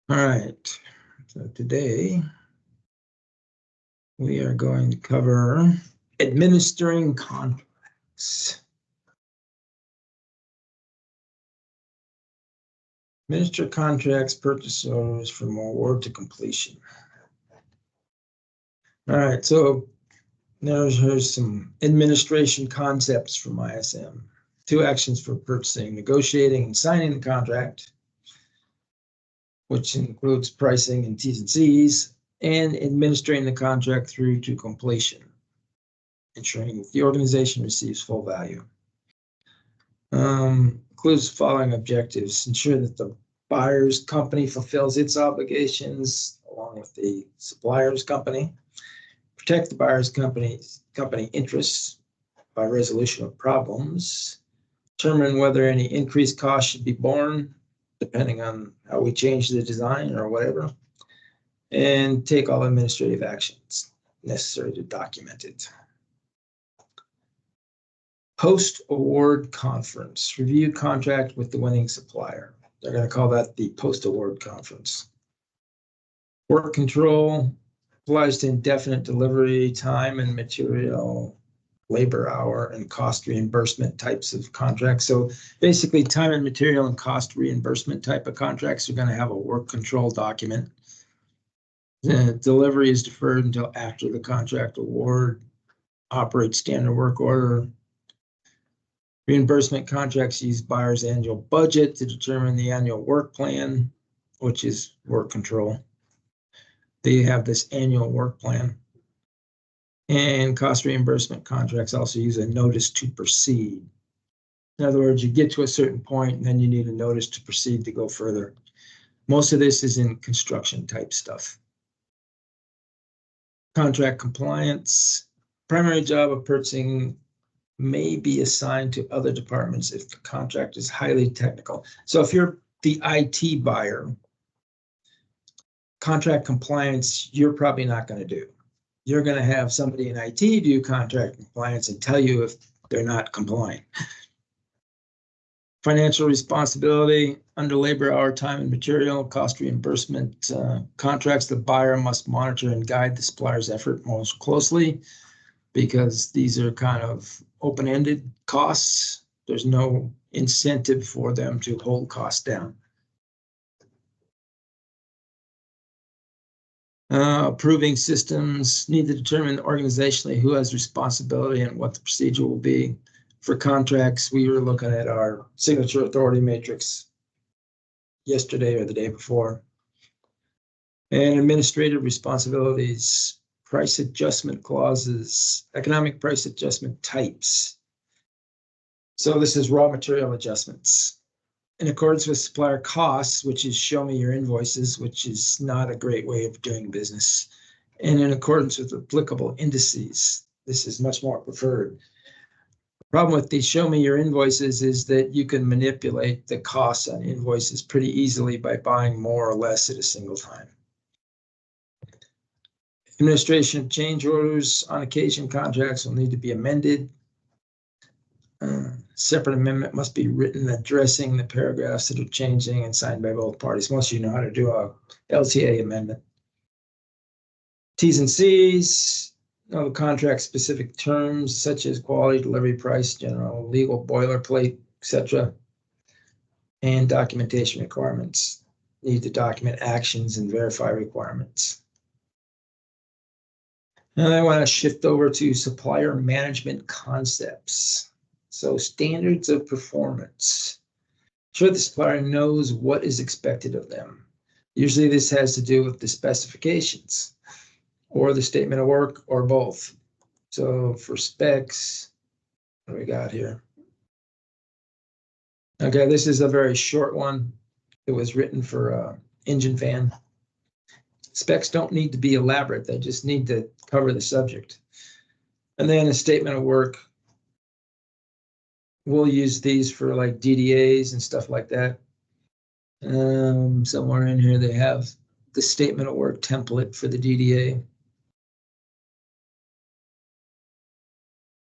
All right, so today we are going to cover administering contracts. Administer contracts, purchase orders from award to completion. All right, so here's some administration concepts from ISM. 2 actions for purchasing: negotiating and signing the contract, which includes pricing and T's and C's, and administering the contract through to completion, ensuring that the organization receives full value. Includes the following objectives: ensure that the buyer's company fulfills its obligations along with the supplier's company, protect the buyer's company interests by resolution of problems, determine whether any increased costs should be borne depending on how we change the design or whatever, and take all administrative actions necessary to document it. Post-award conference. Review contract with the winning supplier. They're going to call that the post-award conference. Work control applies to indefinite delivery time and material, labor hour, and cost reimbursement types of contracts. So basically, time and material and cost reimbursement type of contracts are going to have a work control document. The delivery is deferred until after the contract award. Operate standard work order. Reimbursement contracts use buyer's annual budget to determine the annual work plan, which is work control. They have this annual work plan. And cost reimbursement contracts also use a notice to proceed. In other words, you get to a certain point and then you need a notice to proceed to go further. Most of this is in construction type stuff. Contract compliance. Primary job of purchasing may be assigned to other departments if the contract is highly technical. So if you're the IT buyer, contract compliance, you're probably not going to do. You're going to have somebody in IT do contract compliance and tell you if they're not compliant. Financial responsibility under labor hour, time and material, cost reimbursement contracts, the buyer must monitor and guide the supplier's effort most closely, because these are kind of open-ended costs. There's no incentive for them to hold costs down. Approving systems need to determine organizationally who has responsibility and what the procedure will be. For contracts, we were looking at our signature authority matrix yesterday or the day before. And administrative responsibilities, price adjustment clauses, economic price adjustment types. So this is raw material adjustments. In accordance with supplier costs, which is show me your invoices, which is not a great way of doing business. And in accordance with applicable indices, this is much more preferred. The problem with these show me your invoices is that you can manipulate the costs on invoices pretty easily by buying more or less at a single time. Administration of change orders. On occasion, contracts will need to be amended. Separate amendment must be written addressing the paragraphs that are changing and signed by both parties. Most of you know how to do a LTA amendment. T's and C's, the contract specific terms such as quality, delivery, price, general, legal, boilerplate, etc. And documentation requirements. Need to document actions and verify requirements. Now I want to shift over to supplier management concepts. So standards of performance. Ensure the supplier knows what is expected of them. Usually this has to do with the specifications or the statement of work or both. So for specs, what do we got here? Okay, this is a very short one. It was written for engine fan. Specs don't need to be elaborate. They just need to cover the subject. And then a statement of work. We'll use these for like DDAs and stuff like that. Somewhere in here, they have the statement of work template for the DDA,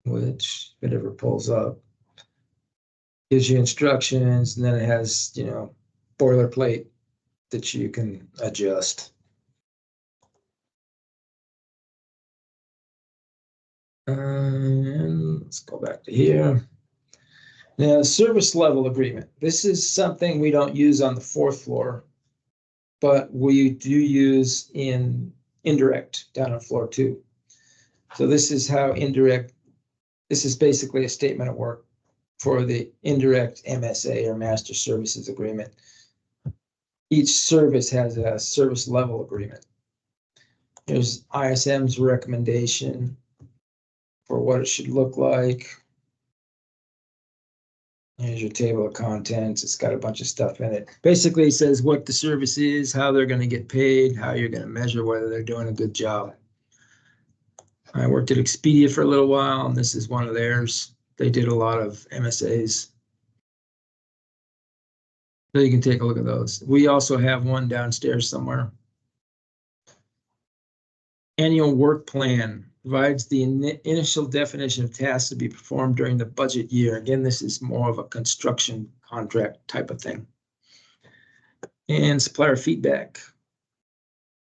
which whatever pulls up gives you instructions, and then it has, boilerplate that you can adjust. And let's go back to here. Now, service level agreement. This is something we don't use on the 4th floor, but we do use in indirect down on floor 2. So this is how indirect, this is basically a statement of work for the indirect MSA or master services agreement. Each service has a service level agreement. There's ISM's recommendation for what it should look like. Here's your table of contents. It's got a bunch of stuff in it. Basically, it says what the service is, how they're going to get paid, how you're going to measure whether they're doing a good job. I worked at Expedia for a little while, and this is one of theirs. They did a lot of MSAs. So you can take a look at those. We also have one downstairs somewhere. Annual work plan provides the initial definition of tasks to be performed during the budget year. Again, this is more of a construction contract type of thing. And supplier feedback.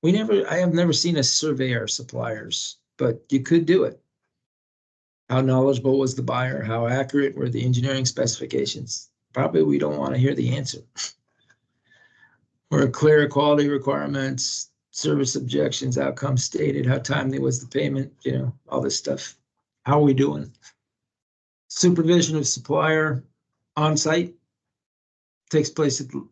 I have never seen a survey our suppliers, but you could do it. How knowledgeable was the buyer? How accurate were the engineering specifications? Probably we don't want to hear the answer. Were clear quality requirements, service objections, outcomes stated, how timely was the payment, all this stuff. How are we doing? Supervision of supplier on-site takes place at the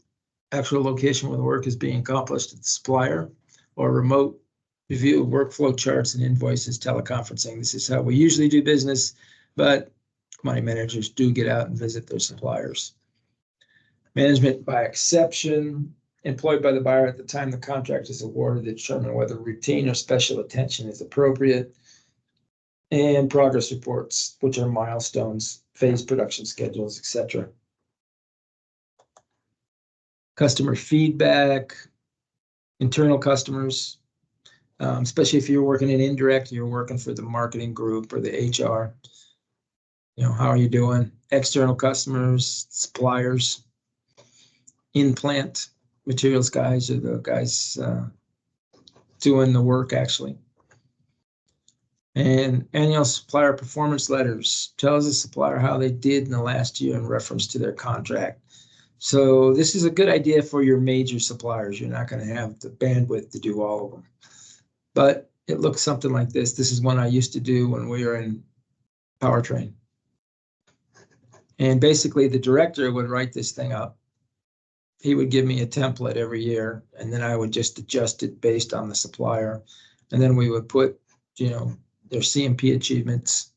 actual location where the work is being accomplished at the supplier, or remote review of workflow charts and invoices, teleconferencing. This is how we usually do business, but money managers do get out and visit their suppliers. Management by exception, employed by the buyer at the time the contract is awarded to determine whether routine or special attention is appropriate. And progress reports, which are milestones, phase production schedules, etc. Customer feedback, internal customers, especially if you're working in indirect, you're working for the marketing group or the HR. How are you doing? External customers, suppliers, in-plant materials guys are the guys doing the work actually. And annual supplier performance letters tells the supplier how they did in the last year in reference to their contract. So this is a good idea for your major suppliers. You're not going to have the bandwidth to do all of them. But it looks something like this. This is one I used to do when we were in powertrain. And basically the director would write this thing up. He would give me a template every year, and then I would just adjust it based on the supplier. And then we would put, their CMP achievements.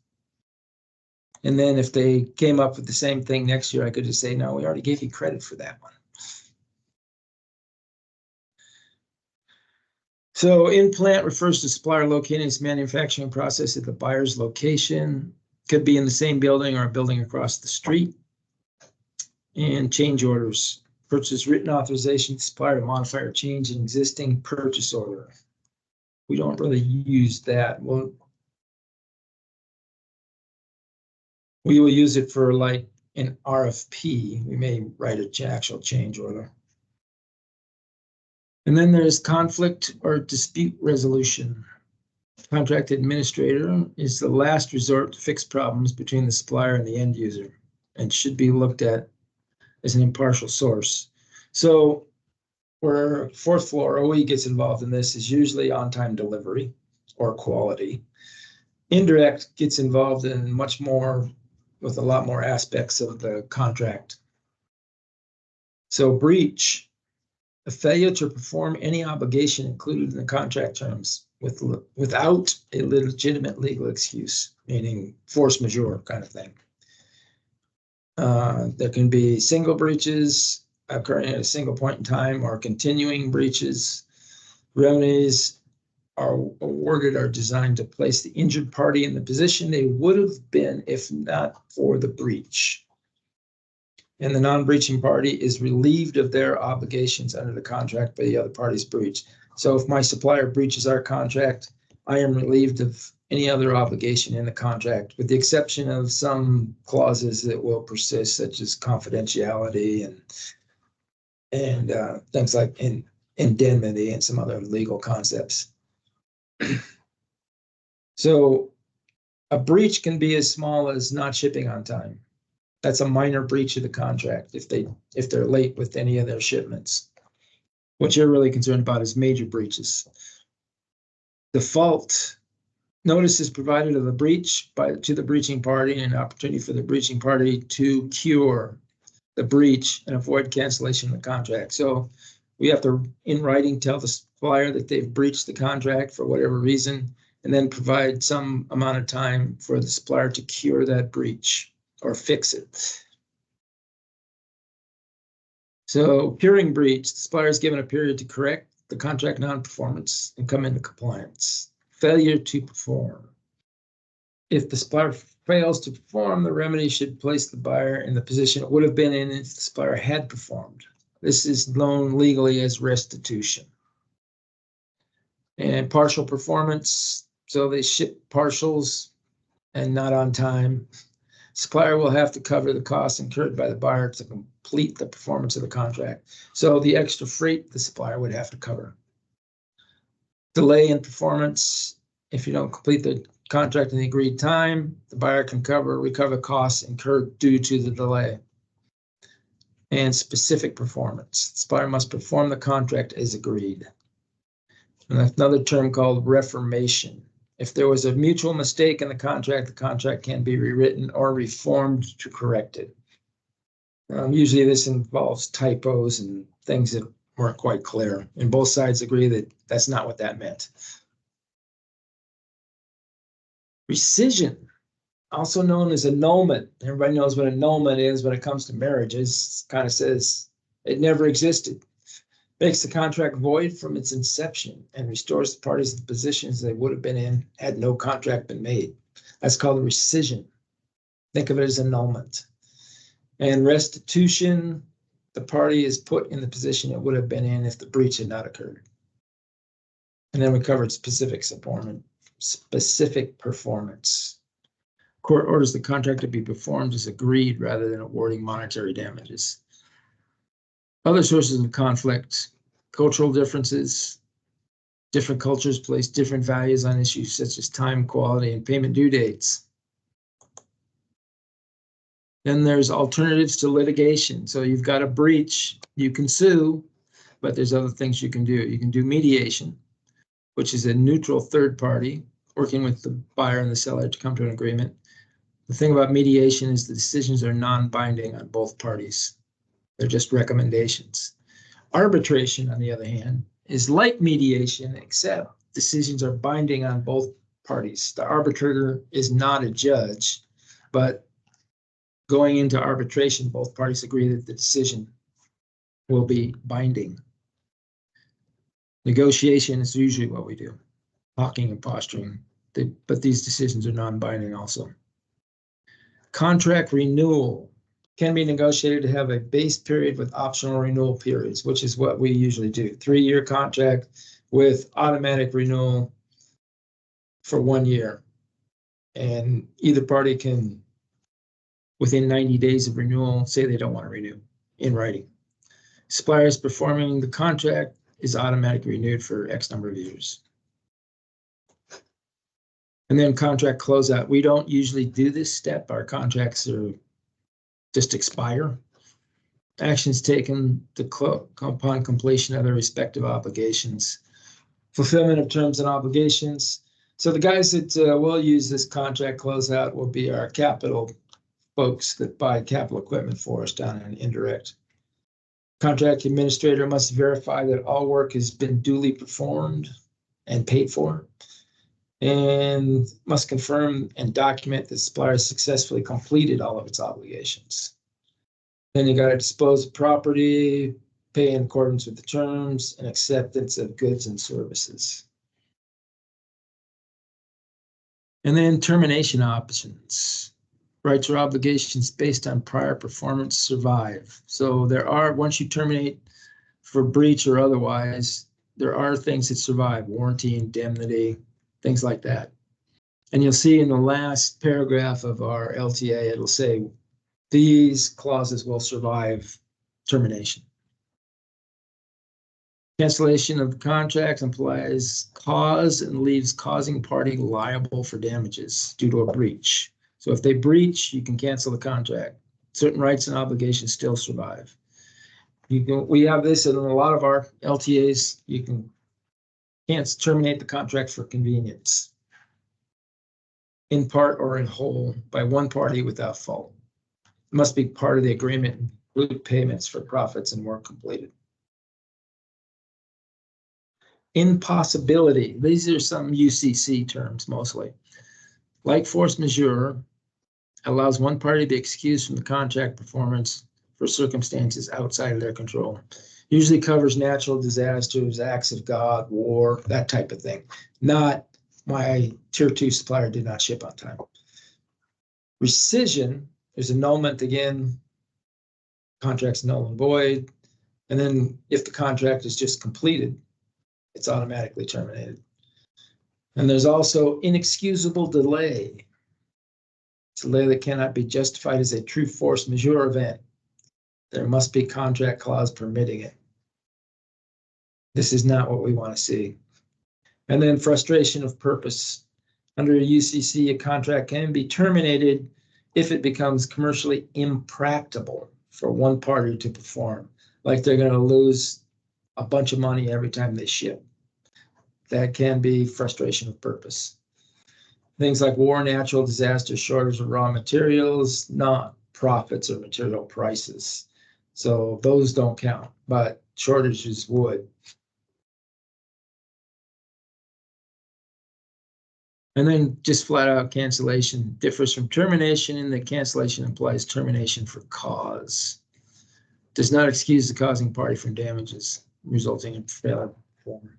And then if they came up with the same thing next year, I could just say, no, we already gave you credit for that one. So in-plant refers to supplier locating its manufacturing process at the buyer's location. Could be in the same building or a building across the street. And change orders. Purchase written authorization to supplier to modify or change an existing purchase order. We don't really use that. We will use it for like an RFP. We may write an actual change order. And then there's conflict or dispute resolution. Contract administrator is the last resort to fix problems between the supplier and the end user, and should be looked at as an impartial source. So where 4th floor OE gets involved in this is usually on-time delivery or quality. Indirect gets involved in much more, with a lot more aspects of the contract. So breach, a failure to perform any obligation included in the contract terms without a legitimate legal excuse, meaning force majeure kind of thing. There can be single breaches occurring at a single point in time or continuing breaches. Remedies are awarded are designed to place the injured party in the position they would have been if not for the breach. And the non-breaching party is relieved of their obligations under the contract by the other party's breach. So if my supplier breaches our contract, I am relieved of any other obligation in the contract, with the exception of some clauses that will persist, such as confidentiality and and things like indemnity and some other legal concepts. So a breach can be as small as not shipping on time. That's a minor breach of the contract if they're late with any of their shipments. What you're really concerned about is major breaches. Default notice is provided of the breach to the breaching party, and an opportunity for the breaching party to cure the breach and avoid cancellation of the contract. So we have to, in writing, tell the supplier that they've breached the contract for whatever reason, and then provide some amount of time for the supplier to cure that breach or fix it. So curing breach, the supplier is given a period to correct the contract non-performance and come into compliance. Failure to perform. If the supplier fails to perform, the remedy should place the buyer in the position it would have been in if the supplier had performed. This is known legally as restitution. And partial performance, so they ship partials and not on time. Supplier will have to cover the costs incurred by the buyer to complete the performance of the contract. So the extra freight the supplier would have to cover. Delay in performance, if you don't complete the contract in the agreed time, the buyer can recover costs incurred due to the delay. And specific performance, the supplier must perform the contract as agreed. And that's another term called reformation. If there was a mutual mistake in the contract can be rewritten or reformed to correct it. Usually this involves typos and things that weren't quite clear, and both sides agree that that's not what that meant. Rescission, also known as annulment. Everybody knows what annulment is when it comes to marriages. It kind of says it never existed. Makes the contract void from its inception and restores the parties to the positions they would have been in had no contract been made. That's called a rescission. Think of it as annulment. And restitution, the party is put in the position it would have been in if the breach had not occurred. And then we covered specific performance. Court orders the contract to be performed as agreed rather than awarding monetary damages. Other sources of conflict, cultural differences. Different cultures place different values on issues such as time, quality, and payment due dates. Then there's alternatives to litigation. So you've got a breach, you can sue, but there's other things you can do. You can do mediation, which is a neutral third party working with the buyer and the seller to come to an agreement. The thing about mediation is the decisions are non-binding on both parties. They're just recommendations. Arbitration, on the other hand, is like mediation, except decisions are binding on both parties. The arbitrator is not a judge, but going into arbitration, both parties agree that the decision will be binding. Negotiation is usually what we do, talking and posturing, but these decisions are non-binding also. Contract renewal can be negotiated to have a base period with optional renewal periods, which is what we usually do. 3-year contract with automatic renewal for 1 year. And either party can, within 90 days of renewal, say they don't want to renew in writing. Suppliers performing the contract is automatically renewed for X number of years. And then contract closeout. We don't usually do this step. Our contracts are just expire. Actions taken upon completion of their respective obligations. Fulfillment of terms and obligations. So the guys that will use this contract closeout will be our capital folks that buy capital equipment for us down in indirect. Contract administrator must verify that all work has been duly performed and paid for, and must confirm and document that supplier has successfully completed all of its obligations. Then you got to dispose of property, pay in accordance with the terms, and acceptance of goods and services. And then termination options. Rights or obligations based on prior performance survive. So there are, once you terminate for breach or otherwise, there are things that survive, warranty, indemnity, things like that. And you'll see in the last paragraph of our LTA, it'll say these clauses will survive termination. Cancellation of the contract implies cause and leaves causing party liable for damages due to a breach. So if they breach, you can cancel the contract. Certain rights and obligations still survive. We have this in a lot of our LTAs. You can't terminate the contract for convenience, in part or in whole, by one party without fault. It must be part of the agreement, include payments for profits and work completed. Impossibility. These are some UCC terms mostly. Like force majeure, allows one party to be excused from the contract performance for circumstances outside of their control. Usually covers natural disasters, acts of God, war, that type of thing. Not my tier 2 supplier did not ship on time. Rescission is annulment again, contract's null and void. And then if the contract is just completed, it's automatically terminated. And there's also inexcusable delay. It's a delay that cannot be justified as a true force majeure event. There must be contract clause permitting it. This is not what we want to see. And then frustration of purpose. Under a UCC, a contract can be terminated if it becomes commercially impractical for one party to perform, like they're going to lose a bunch of money every time they ship. That can be frustration of purpose. Things like war, natural disaster, shortage of raw materials, not profits or material prices. So those don't count, but shortages would. And then just flat out cancellation differs from termination in that cancellation implies termination for cause. Does not excuse the causing party from damages resulting in failure to perform.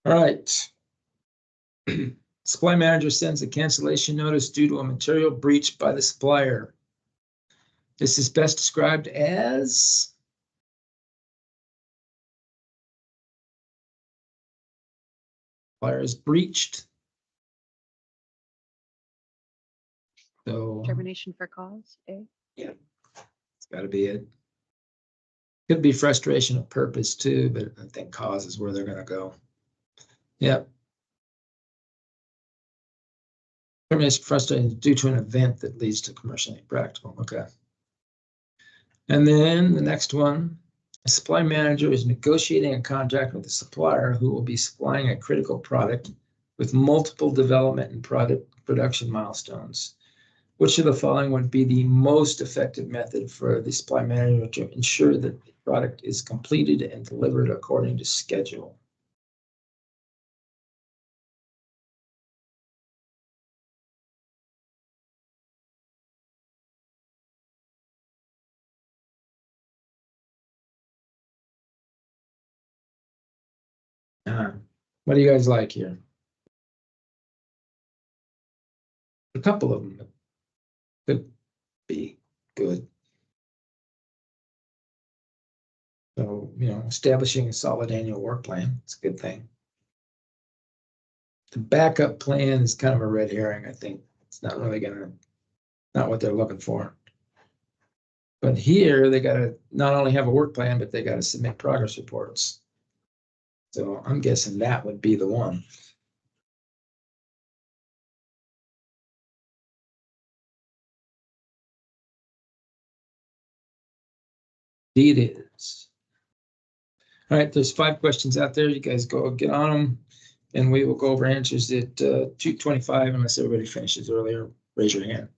All right. Supply manager sends a cancellation notice due to a material breach by the supplier. This is best described as supplier is breached. So termination for cause, eh? Yeah, it's got to be it. Could be frustration of purpose too, but I think cause is where they're going to go. Yep. Termination frustrating due to an event that leads to commercially impractical. Okay. And then the next one, a supply manager is negotiating a contract with a supplier who will be supplying a critical product with multiple development and product production milestones. Which of the following would be the most effective method for the supply manager to ensure that the product is completed and delivered according to schedule? What do you guys like here? A couple of them could be good. So, establishing a solid annual work plan, it's a good thing. The backup plan is kind of a red herring, I think. It's not really not what they're looking for. But here, they got to not only have a work plan, but they got to submit progress reports. So I'm guessing that would be the one. Indeed it is. All right, there's 5 questions out there. You guys go get on them, and we will go over answers at 2:25 unless everybody finishes earlier. Raise your hand.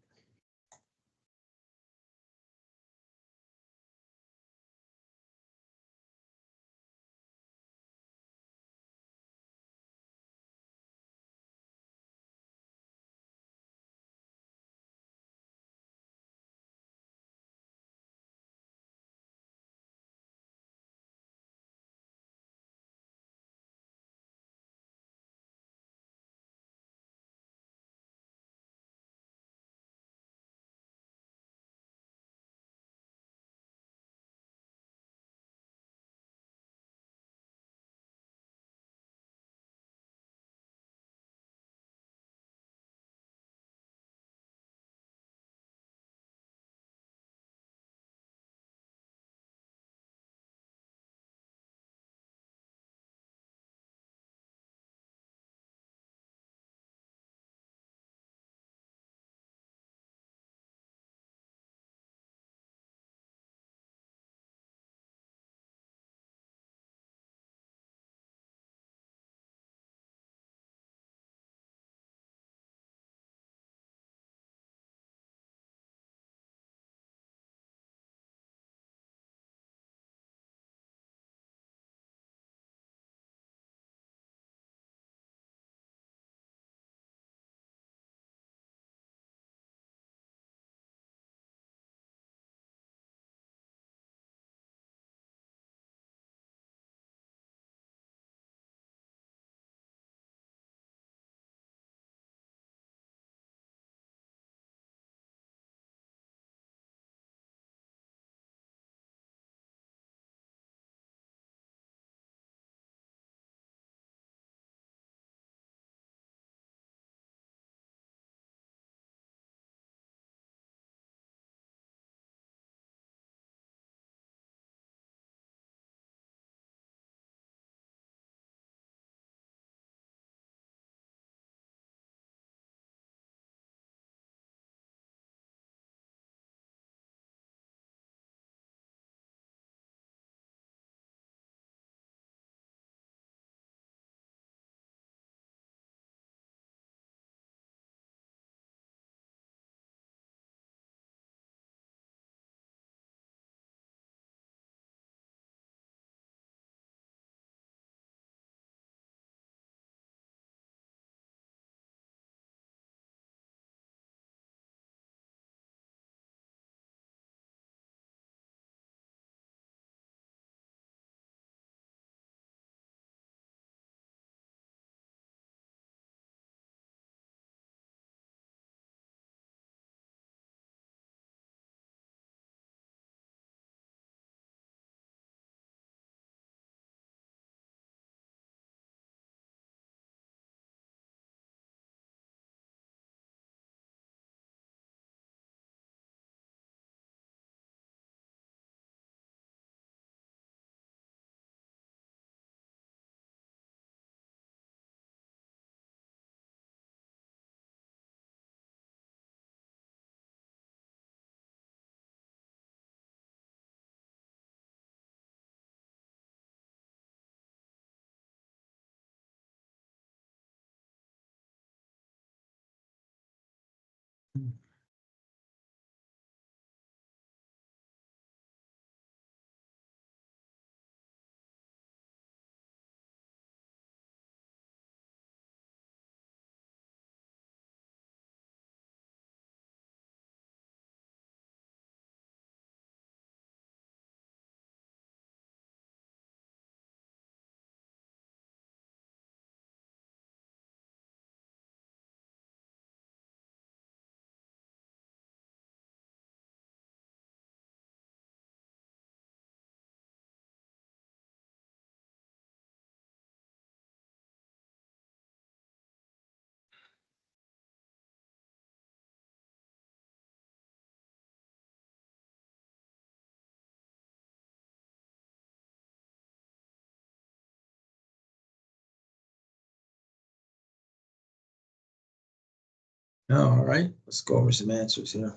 All right, let's go over some answers here.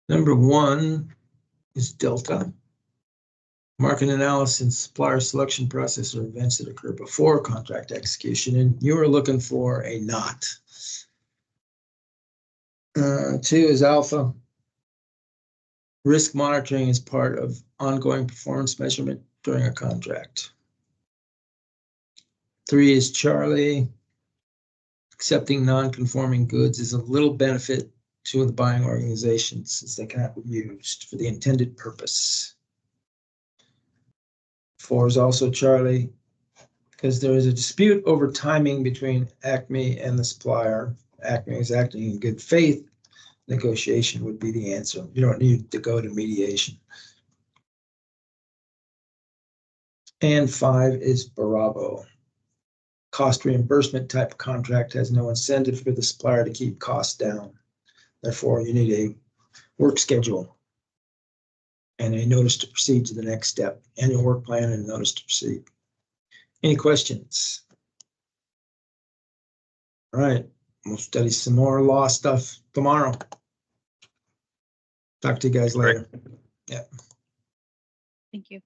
Number 1 is delta. Market analysis and supplier selection process are events that occur before contract execution, and you were looking for a not. 2 is alpha. Risk monitoring is part of ongoing performance measurement during a contract. 3 is Charlie. Accepting non-conforming goods is a little benefit to the buying organization since they cannot be used for the intended purpose. 4 is also Charlie, because there is a dispute over timing between Acme and the supplier. Acme is acting in good faith. Negotiation would be the answer. You don't need to go to mediation. And 5 is Bravo. Cost reimbursement type contract has no incentive for the supplier to keep costs down. Therefore, you need a work schedule and a notice to proceed to the next step, annual work plan and a notice to proceed. Any questions? All right, we'll study some more law stuff tomorrow. Talk to you guys later. Yeah. Thank you.